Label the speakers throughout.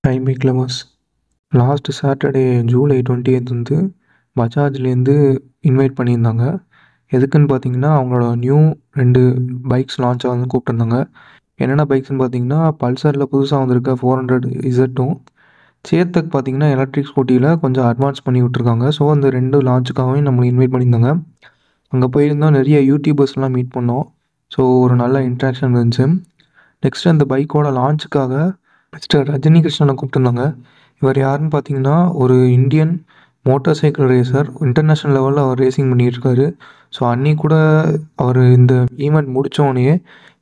Speaker 1: High bike lovers. Last Saturday July 20th வந்து பஜாஜ்லேருந்து invite பண்ணியிருந்தாங்க. எதுக்குன்னு பார்த்தீங்கன்னா அவங்களோட நியூ 2 பைக்ஸ் லான்ச் ஆகுதுன்னு கூப்பிட்டுருந்தாங்க. என்னென்ன பைக்ஸ்னு பார்த்தீங்கன்னா பல்சரில் புதுசாக வந்திருக்க 400 இசட்டும், சேத்தக் பார்த்தீங்கன்னா எலக்ட்ரிக் ஸ்கூட்டியில் கொஞ்சம் அட்வான்ஸ் பண்ணி விட்ருக்காங்க. ஸோ அந்த 2 லான்ச்சுக்காகவே நம்மளை இன்வைட் பண்ணியிருந்தாங்க. அங்கே போயிருந்தோம், நிறைய யூடியூபர்ஸ்லாம் மீட் பண்ணோம். ஸோ ஒரு நல்ல இன்ட்ராக்ஷன் இருந்துச்சு. நெக்ஸ்ட் அந்த பைக்கோட லான்ச்சுக்காக மிஸ்டர் ரஜினி கிருஷ்ணனை கூப்பிட்டுருந்தாங்க. இவர் யாருன்னு பார்த்தீங்கன்னா ஒரு Indian motorcycle racer. International லெவலில் அவர் ரேசிங் பண்ணியிருக்காரு. ஸோ அன்றைக்கி கூட அவர் இந்த ஈவெண்ட் முடித்தோடனே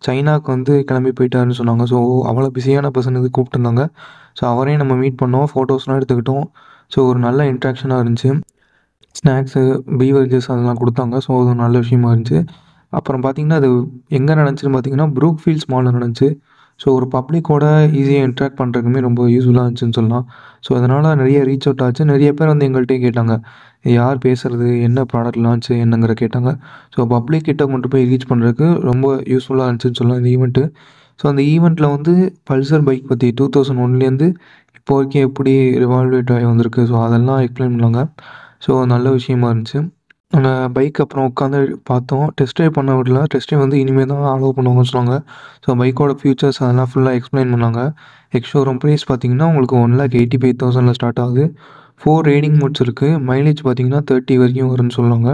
Speaker 1: சைனாவுக்கு வந்து கிளம்பி போயிட்டாருன்னு சொன்னாங்க. ஸோ அவ்வளோ பிஸியான பர்சன் இது கூப்பிட்டுருந்தாங்க. ஸோ அவரையும் நம்ம மீட் பண்ணோம், ஃபோட்டோஸ்லாம் எடுத்துக்கிட்டோம். ஸோ ஒரு நல்ல இன்ட்ராக்ஷனாக இருந்துச்சு. ஸ்நாக்ஸு, பீவரேஜஸ் அதெல்லாம் கொடுத்தாங்க. ஸோ அது ஒரு நல்ல விஷயமா இருந்துச்சு. அப்புறம் பார்த்திங்கன்னா அது எங்கே நடந்துச்சுன்னு பார்த்தீங்கன்னா ப்ரூக்ஃபீல்ட்ஸ் மாலில் நடந்துச்சு. ஸோ ஒரு பப்ளிக்கோட ஈஸியாக இன்ட்ராக்ட் பண்ணுறதுக்குமே ரொம்ப யூஸ்ஃபுல்லாக இருந்துச்சுன்னு சொல்லலாம். ஸோ அதனால் நிறைய ரீச் அவுட் ஆச்சு. நிறைய பேர் வந்து எங்கள்கிட்டயே கேட்டாங்க, யார் பேசுகிறது, என்ன ப்ராடக்ட் லான்ச்சு என்னங்கிற கேட்டாங்க. ஸோ பப்ளிக் கிட்ட கொண்டு போய் ரீச் பண்ணுறதுக்கு ரொம்ப யூஸ்ஃபுல்லாக இருந்துச்சுன்னு சொல்லலாம் இந்த ஈவெண்ட்டு. ஸோ அந்த ஈவெண்ட்டில் வந்து பல்சர் பைக் பற்றி 2001லேருந்து இப்போ வரைக்கும் எப்படி ரிவால்வேட் ஆகி வந்திருக்கு, ஸோ அதெல்லாம் எக்ஸ்பிளைன் பண்ணாங்க. ஸோ நல்ல விஷயமா இருந்துச்சு. நாங்கள் பைக் அப்புறம் உட்காந்து பார்த்தோம். டெஸ்ட் ட்ரைவ் பண்ண விடல. டெஸ்ட் ட்ரைவ் வந்து இனிமேல் தான் அலோவ் பண்ணுவாங்கன்னு சொன்னாங்க. ஸோ பைக்கோட ஃபியூச்சர்ஸ் அதெல்லாம் ஃபுல்லாக எக்ஸ்பிளைன் பண்ணாங்க. எக்ஸ்-ஷோரூம் ப்ரைஸ் பார்த்தீங்கன்னா உங்களுக்கு 1,85,000 ஸ்டார்ட் ஆகுது. 4 ரைடிங் மோட்ஸ் இருக்குது. மைலேஜ் பார்த்தீங்கன்னா 30 வரைக்கும் வரும்னு சொல்லுவாங்க.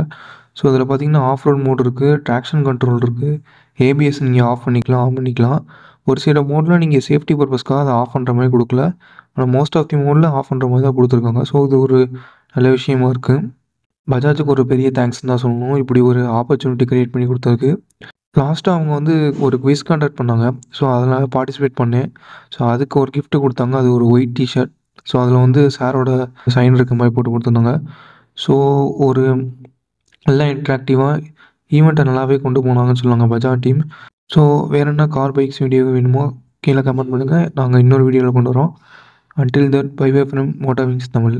Speaker 1: ஸோ இதில் பார்த்தீங்கன்னா ஆஃப் ரோட் மோட் இருக்குது, ட்ராக்ஷன் கண்ட்ரோல் இருக்குது, ஏபிஎஸ் நீங்கள் ஆஃப் பண்ணிக்கலாம், ஆன் பண்ணிக்கலாம். ஒரு சில மோடில் நீங்கள் சேஃப்டி பர்பஸ்க்காக அதை ஆஃப் பண்ணுற மாதிரி கொடுக்கல. ஆனால் மோஸ்ட் ஆஃப் தி மோடில் ஆஃப் பண்ணுற மாதிரி தான் கொடுத்துருக்காங்க. ஸோ இது ஒரு நல்ல விஷயமா இருக்குது. பஜாஜுக்கு ஒரு பெரிய தேங்க்ஸ்ன்னு தான் சொல்லணும், இப்படி ஒரு ஆப்பர்ச்சுனிட்டி க்ரியேட் பண்ணி கொடுத்ததுக்கு. லாஸ்ட்டாக அவங்க வந்து ஒரு குவிஸ் கான்டக்ட் பண்ணாங்க. ஸோ அதில் பார்ட்டிசிபேட் பண்ணேன். ஸோ அதுக்கு ஒரு கிஃப்ட்டு கொடுத்தாங்க. அது ஒரு ஒயிட் டிஷர்ட். ஸோ அதில் வந்து சாரோட சைன் இருக்க மாதிரி போட்டு கொடுத்துருந்தாங்க. ஸோ ஒரு நல்லா இன்ட்ராக்டிவாக ஈவெண்ட்டை நல்லாவே கொண்டு போனாங்கன்னு சொல்லுவாங்க பஜாஜ் டீம். ஸோ வேறு என்ன கார் பைக்ஸ் வீடியோ வேணுமோ கீழே கமெண்ட் பண்ணுங்கள். நாங்கள் இன்னொரு வீடியோவில் கொண்டு வரோம். Until that, bye bye from Motor Wings Tamil.